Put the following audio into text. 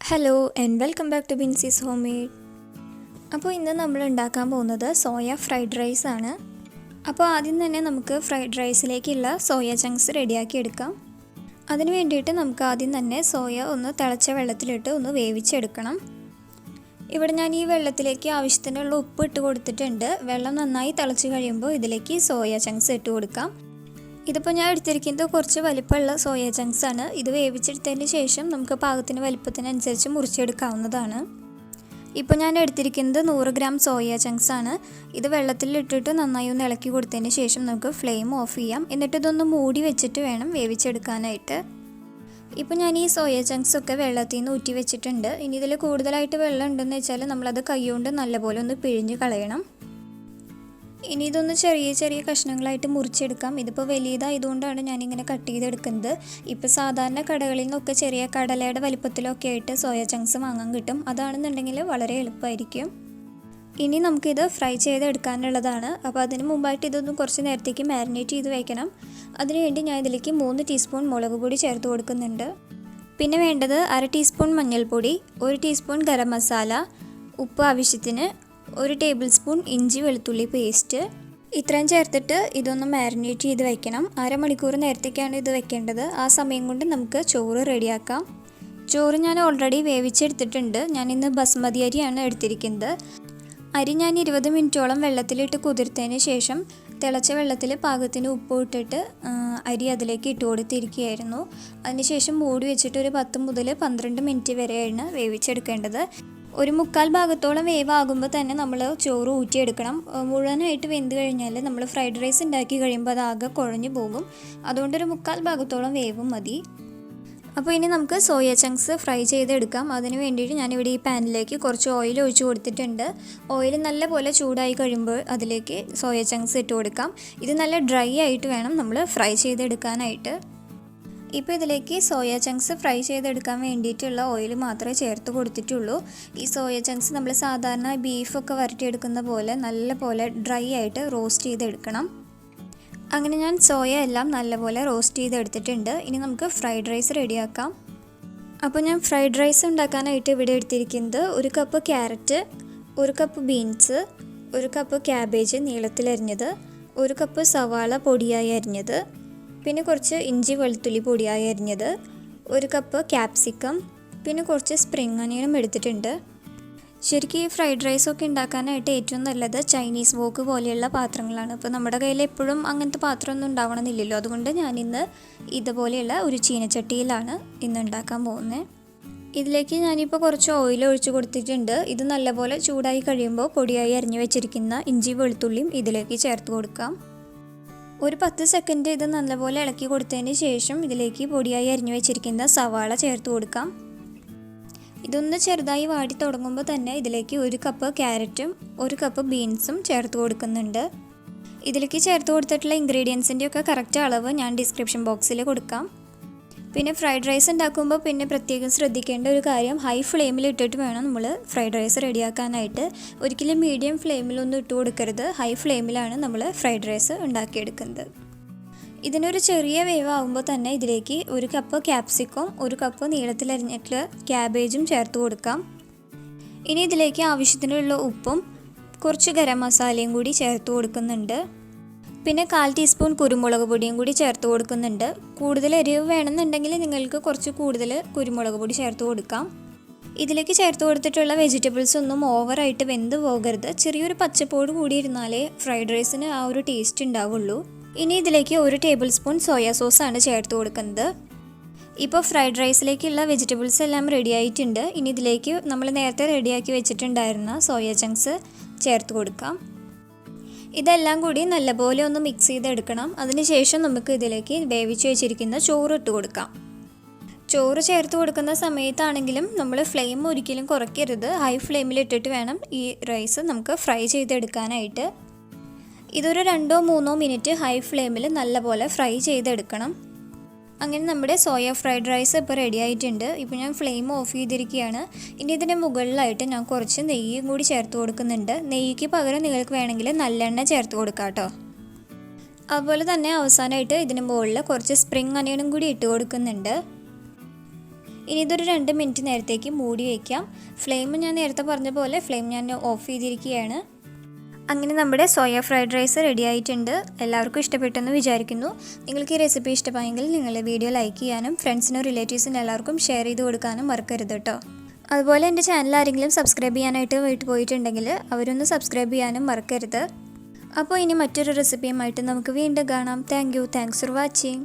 Hello and welcome back to Binsy's home made. അപ്പോൾ ഇന്ന് നമ്മൾ ഉണ്ടാക്കാൻ പോകുന്നത് സോയ ഫ്രൈഡ് റൈസ് ആണ്. അപ്പോൾ ആദ്യം തന്നെ നമുക്ക് ഫ്രൈഡ് റൈസിലേക്കുള്ള സോയ ചങ്ക്സ് റെഡിയാക്കി എടുക്കാം. അതിന് വേണ്ടിയിട്ട് നമുക്ക് ആദ്യം തന്നെ സോയ ഒന്ന് തിളച്ച വെള്ളത്തിലിട്ട് ഒന്ന് വേവിച്ചെടുക്കണം. ഇവിടെ ഞാൻ ഈ വെള്ളത്തിലേക്ക് ആവശ്യത്തിനുള്ള ഉപ്പ് ഇട്ട് കൊടുത്തിട്ടുണ്ട്. വെള്ളം നന്നായി തിളച്ച് കഴിയുമ്പോൾ ഇതിലേക്ക് സോയ ചങ്ക്സ് ഇട്ട് കൊടുക്കാം. ഇതിപ്പോൾ ഞാൻ എടുത്തിരിക്കുന്നത് കുറച്ച് വലിപ്പമുള്ള സോയ ചങ്ക്സ് ആണ്. ഇത് വേവിച്ചെടുത്തതിന് ശേഷം നമുക്ക് പാകത്തിന് വലിപ്പത്തിനനുസരിച്ച് മുറിച്ചെടുക്കാവുന്നതാണ്. ഇപ്പോൾ ഞാൻ എടുത്തിരിക്കുന്നത് 100 ഗ്രാം സോയ ചങ്ക്സ് ആണ്. ഇത് വെള്ളത്തിലിട്ടിട്ട് നന്നായി ഒന്ന് ഇളക്കി കൊടുത്തതിന് ശേഷം നമുക്ക് ഫ്ലെയിം ഓഫ് ചെയ്യാം. എന്നിട്ട് ഇതൊന്ന് മൂടി വെച്ചിട്ട് വേണം വേവിച്ചെടുക്കാനായിട്ട്. ഇപ്പോൾ ഞാൻ ഈ സോയ ചങ്ക്സ് ഒക്കെ വെള്ളത്തിൽ നിന്ന് ഊറ്റി വെച്ചിട്ടുണ്ട്. ഇനി ഇതിൽ കൂടുതലായിട്ട് വെള്ളം ഉണ്ടെന്ന് വെച്ചാൽ നമ്മളത് കൈകൊണ്ട് നല്ലപോലെ ഒന്ന് പിഴിഞ്ഞ് കളയണം. ഇനി ഇതൊന്ന് ചെറിയ ചെറിയ കഷ്ണങ്ങളായിട്ട് മുറിച്ചെടുക്കാം. ഇതിപ്പോൾ വലിയതായതുകൊണ്ടാണ് ഞാനിങ്ങനെ കട്ട് ചെയ്തെടുക്കുന്നത്. ഇപ്പോൾ സാധാരണ കടകളിൽ നിന്നൊക്കെ ചെറിയ കടലയുടെ വലിപ്പത്തിലൊക്കെ ആയിട്ട് സോയ ചങ്ക്സ് വാങ്ങാൻ കിട്ടും. അതാണെന്നുണ്ടെങ്കിൽ വളരെ എളുപ്പമായിരിക്കും. ഇനി നമുക്കിത് ഫ്രൈ ചെയ്തെടുക്കാനുള്ളതാണ്. അപ്പോൾ അതിന് മുമ്പായിട്ട് ഇതൊന്ന് കുറച്ച് നേരത്തേക്ക് മാരിനേറ്റ് ചെയ്ത് വയ്ക്കണം. അതിനുവേണ്ടി ഞാൻ ഇതിലേക്ക് 3 ടീസ്പൂൺ മുളക് പൊടി ചേർത്ത് കൊടുക്കുന്നുണ്ട്. പിന്നെ വേണ്ടത് 1/2 ടീസ്പൂൺ മഞ്ഞൾപ്പൊടി, 1 ടീസ്പൂൺ ഗരം മസാല, ഉപ്പ് ആവശ്യത്തിന്, 1 ടേബിൾ സ്പൂൺ ഇഞ്ചി വെളുത്തുള്ളി പേസ്റ്റ്. ഇത്രയും ചേർത്തിട്ട് ഇതൊന്ന് മാരിനേറ്റ് ചെയ്ത് വയ്ക്കണം. അരമണിക്കൂർ നേരത്തേക്കാണ് ഇത് വെക്കേണ്ടത്. ആ സമയം കൊണ്ട് നമുക്ക് ചോറ് റെഡിയാക്കാം. ചോറ് ഞാൻ ഓൾറെഡി വേവിച്ചെടുത്തിട്ടുണ്ട്. ഞാനിന്ന് ബസ്മതി അരിയാണ് എടുത്തിരിക്കുന്നത്. അരി ഞാൻ 20 മിനിറ്റോളം വെള്ളത്തിലിട്ട് കുതിർത്തതിന് ശേഷം തിളച്ച വെള്ളത്തിൽ പാകത്തിന് ഉപ്പ് ഇട്ടിട്ട് അരി അതിലേക്ക് ഇട്ട് കൊടുത്തിരിക്കുകയായിരുന്നു. അതിനുശേഷം മൂടി വെച്ചിട്ട് ഒരു 10 മുതൽ 12 മിനിറ്റ് വരെയാണ് വേവിച്ചെടുക്കേണ്ടത്. ഒരു 1/4 ഭാഗത്തോളം വേവാകുമ്പോൾ തന്നെ നമ്മൾ ചോറ് ഊറ്റിയെടുക്കണം. മുഴുവനായിട്ട് വെന്ത് കഴിഞ്ഞാൽ നമ്മൾ ഫ്രൈഡ് റൈസ് ഉണ്ടാക്കി കഴിയുമ്പോൾ അത് ആകെ കുഴഞ്ഞു പോകും. അതുകൊണ്ടൊരു 1/4 ഭാഗത്തോളം വേവും മതി. അപ്പോൾ ഇനി നമുക്ക് സോയ ചങ്ക്സ് ഫ്രൈ ചെയ്തെടുക്കാം. അതിന് വേണ്ടിയിട്ട് ഞാനിവിടെ ഈ പാനിലേക്ക് കുറച്ച് ഓയിൽ ഒഴിച്ച് കൊടുത്തിട്ടുണ്ട്. ഓയിൽ നല്ലപോലെ ചൂടായി കഴിയുമ്പോൾ അതിലേക്ക് സോയ ചങ്ക്സ് ഇട്ട് കൊടുക്കാം. ഇത് നല്ല ഡ്രൈ ആയിട്ട് വേണം നമ്മൾ ഫ്രൈ ചെയ്തെടുക്കാനായിട്ട്. ഇപ്പോൾ ഇതിലേക്ക് സോയ ചങ്ക്സ് ഫ്രൈ ചെയ്തെടുക്കാൻ വേണ്ടിയിട്ടുള്ള ഓയിൽ മാത്രമേ ചേർത്ത് കൊടുത്തിട്ടുള്ളൂ. ഈ സോയ ചങ്ക്സ് നമ്മൾ സാധാരണ ബീഫൊക്കെ വരട്ടിയെടുക്കുന്ന പോലെ നല്ല പോലെ ഡ്രൈ ആയിട്ട് റോസ്റ്റ് ചെയ്തെടുക്കണം. അങ്ങനെ ഞാൻ സോയ എല്ലാം നല്ലപോലെ റോസ്റ്റ് ചെയ്തെടുത്തിട്ടുണ്ട്. ഇനി നമുക്ക് ഫ്രൈഡ് റൈസ് റെഡിയാക്കാം. അപ്പോൾ ഞാൻ ഫ്രൈഡ് റൈസ് ഉണ്ടാക്കാനായിട്ട് ഇവിടെ എടുത്തിരിക്കുന്നത് 1 cup carrot, 1 cup beans, 1 cup cabbage നീളത്തിലരിഞ്ഞത്, 1 കപ്പ് സവാള പൊടിയായി അരിഞ്ഞത്, പിന്നെ കുറച്ച് ഇഞ്ചി വെളുത്തുള്ളി പൊടിയായി അരിഞ്ഞത്, 1 കപ്പ് ക്യാപ്സിക്കം, പിന്നെ കുറച്ച് സ്പ്രിംഗ് അനിയനും എടുത്തിട്ടുണ്ട്. ശരിക്കും ഈ ഫ്രൈഡ് റൈസൊക്കെ ഉണ്ടാക്കാനായിട്ട് ഏറ്റവും നല്ലത് ചൈനീസ് വോക്ക് പോലെയുള്ള പാത്രങ്ങളാണ്. ഇപ്പോൾ നമ്മുടെ കയ്യിൽ എപ്പോഴും അങ്ങനത്തെ പാത്രമൊന്നും ഉണ്ടാവണമെന്നില്ലല്ലോ. അതുകൊണ്ട് ഞാനിന്ന് ഇതുപോലെയുള്ള ഒരു ചീനച്ചട്ടിയിലാണ് ഇന്ന് ഉണ്ടാക്കാൻ പോകുന്നത്. ഇതിലേക്ക് ഞാനിപ്പോൾ കുറച്ച് ഓയിൽ ഒഴിച്ച് കൊടുത്തിട്ടുണ്ട്. ഇത് നല്ലപോലെ ചൂടായി കഴിയുമ്പോൾ പൊടിയായി അരിഞ്ഞു വെച്ചിരിക്കുന്ന ഇഞ്ചി വെളുത്തുള്ളിയും ഇതിലേക്ക് ചേർത്ത് കൊടുക്കാം. ഒരു 10 സെക്കൻഡ് ഇത് നല്ലപോലെ ഇളക്കി കൊടുത്തതിന് ശേഷം ഇതിലേക്ക് പൊടിയായി അരിഞ്ഞു വെച്ചിരിക്കുന്ന സവാള ചേർത്ത് കൊടുക്കാം. ഇതൊന്ന് ചെറുതായി വാടി തുടങ്ങുമ്പോൾ തന്നെ ഇതിലേക്ക് 1 കപ്പ് ക്യാരറ്റും 1 കപ്പ് ബീൻസും ചേർത്ത് കൊടുക്കുന്നുണ്ട്. ഇതിലേക്ക് ചേർത്ത് കൊടുത്തിട്ടുള്ള ഇൻഗ്രീഡിയൻസിൻ്റെയൊക്കെ കറക്റ്റ് അളവ് ഞാൻ ഡിസ്ക്രിപ്ഷൻ ബോക്സിൽ കൊടുക്കാം. പിന്നെ ഫ്രൈഡ് റൈസ് ഉണ്ടാക്കുമ്പോൾ പിന്നെ പ്രത്യേകം ശ്രദ്ധിക്കേണ്ട ഒരു കാര്യം, ഹൈ ഫ്ലെയിമിൽ ഇട്ടിട്ട് വേണം നമ്മൾ ഫ്രൈഡ് റൈസ് റെഡിയാക്കാനായിട്ട്. ഒരിക്കലും മീഡിയം ഫ്ലെയിമിലൊന്നും ഇട്ട് കൊടുക്കരുത്. ഹൈ ഫ്ലെയിമിലാണ് നമ്മൾ ഫ്രൈഡ് റൈസ് ഉണ്ടാക്കിയെടുക്കുന്നത്. ഇതിനൊരു ചെറിയ വേവാകുമ്പോൾ തന്നെ ഇതിലേക്ക് 1 കപ്പ് ക്യാപ്സിക്കം, 1 കപ്പ് നീളത്തിലരിഞ്ഞിട്ടുള്ള ക്യാബേജും ചേർത്ത് കൊടുക്കാം. ഇനി ഇതിലേക്ക് ആവശ്യത്തിനുള്ള ഉപ്പും കുറച്ച് ഗരം മസാലയും കൂടി ചേർത്ത് കൊടുക്കുന്നുണ്ട്. പിന്നെ 1/4 ടീസ്പൂൺ കുരുമുളക് പൊടിയും കൂടി ചേർത്ത് കൊടുക്കുന്നുണ്ട്. കൂടുതൽ എരിവ് വേണമെന്നുണ്ടെങ്കിൽ നിങ്ങൾക്ക് കുറച്ച് കൂടുതൽ കുരുമുളക് പൊടി ചേർത്ത് കൊടുക്കാം. ഇതിലേക്ക് ചേർത്ത് കൊടുത്തിട്ടുള്ള വെജിറ്റബിൾസ് ഒന്നും ഓവറായിട്ട് വെന്ത് പോകരുത്. ചെറിയൊരു പച്ചപ്പോട് കൂടി ഇരുന്നാലേ ഫ്രൈഡ് റൈസിന് ആ ഒരു ടേസ്റ്റ് ഉണ്ടാവുള്ളൂ. ഇനി ഇതിലേക്ക് 1 ടേബിൾ സ്പൂൺ സോയ സോസാണ് ചേർത്ത് കൊടുക്കുന്നത്. ഇപ്പോൾ ഫ്രൈഡ് റൈസിലേക്കുള്ള വെജിറ്റബിൾസ് എല്ലാം റെഡി ആയിട്ടുണ്ട്. ഇനി ഇതിലേക്ക് നമ്മൾ നേരത്തെ റെഡിയാക്കി വെച്ചിട്ടുണ്ടായിരുന്ന സോയ ചങ്ക്സ് ചേർത്ത് കൊടുക്കാം. ഇതെല്ലാം കൂടി നല്ലപോലെ ഒന്ന് മിക്സ് ചെയ്തെടുക്കണം. അതിനുശേഷം നമുക്ക് ഇതിലേക്ക് വേവിച്ച് വെച്ചിരിക്കുന്ന ചോറ് ഇട്ട് കൊടുക്കാം. ചോറ് ചേർത്ത് കൊടുക്കുന്ന സമയത്താണെങ്കിലും നമ്മൾ ഫ്ലെയിം ഒരിക്കലും കുറയ്ക്കരുത്. ഹൈ ഫ്ലെയിമിൽ ഇട്ടിട്ട് വേണം ഈ റൈസ് നമുക്ക് ഫ്രൈ ചെയ്തെടുക്കാനായിട്ട്. ഇതൊരു 2-3 മിനിറ്റ് ഹൈ ഫ്ലെയിമിൽ നല്ലപോലെ ഫ്രൈ ചെയ്തെടുക്കണം. അങ്ങനെ നമ്മുടെ സോയ ഫ്രൈഡ് റൈസ് ഇപ്പോൾ റെഡി ആയിട്ടുണ്ട്. ഇപ്പോൾ ഞാൻ ഫ്ലെയിം ഓഫ് ചെയ്തിരിക്കുകയാണ്. ഇനി ഇതിന് മുകളിലായിട്ട് ഞാൻ കുറച്ച് നെയ്യും കൂടി ചേർത്ത് കൊടുക്കുന്നുണ്ട്. നെയ്യ്ക്ക് പകരം നിങ്ങൾക്ക് വേണമെങ്കിൽ നല്ലെണ്ണ ചേർത്ത് കൊടുക്കാം കേട്ടോ. അതുപോലെ തന്നെ അവസാനമായിട്ട് ഇതിന് മുകളിൽ കുറച്ച് സ്പ്രിംഗ് അനിയനും കൂടി ഇട്ട് കൊടുക്കുന്നുണ്ട്. ഇനി ഇതൊരു 2 മിനിറ്റ് നേരത്തേക്ക് മൂടി വയ്ക്കാം. ഫ്ലെയിം ഞാൻ നേരത്തെ പറഞ്ഞ പോലെ ഫ്ലെയിം ഞാൻ ഓഫ് ചെയ്തിരിക്കുകയാണ്. അങ്ങനെ നമ്മുടെ സോയ ഫ്രൈഡ് റൈസ് റെഡി ആയിട്ടുണ്ട്. എല്ലാവർക്കും ഇഷ്ടപ്പെട്ടെന്ന് വിചാരിക്കുന്നു. നിങ്ങൾക്ക് ഈ റെസിപ്പി ഇഷ്ടമായെങ്കിൽ നിങ്ങൾ വീഡിയോ ലൈക്ക് ചെയ്യാനും ഫ്രണ്ട്സിനും റിലേറ്റീവ്സിനും എല്ലാവർക്കും ഷെയർ ചെയ്ത് കൊടുക്കാനും മറക്കരുത് കേട്ടോ. അതുപോലെ എൻ്റെ ചാനൽ ആരെങ്കിലും സബ്സ്ക്രൈബ് ചെയ്യാനായിട്ട് വിട്ടു പോയിട്ടുണ്ടെങ്കിൽ അവരൊന്ന് സബ്സ്ക്രൈബ് ചെയ്യാനും മറക്കരുത്. അപ്പോൾ ഇനി മറ്റൊരു റെസിപ്പിയുമായിട്ട് നമുക്ക് വീണ്ടും കാണാം. Thanks for watching.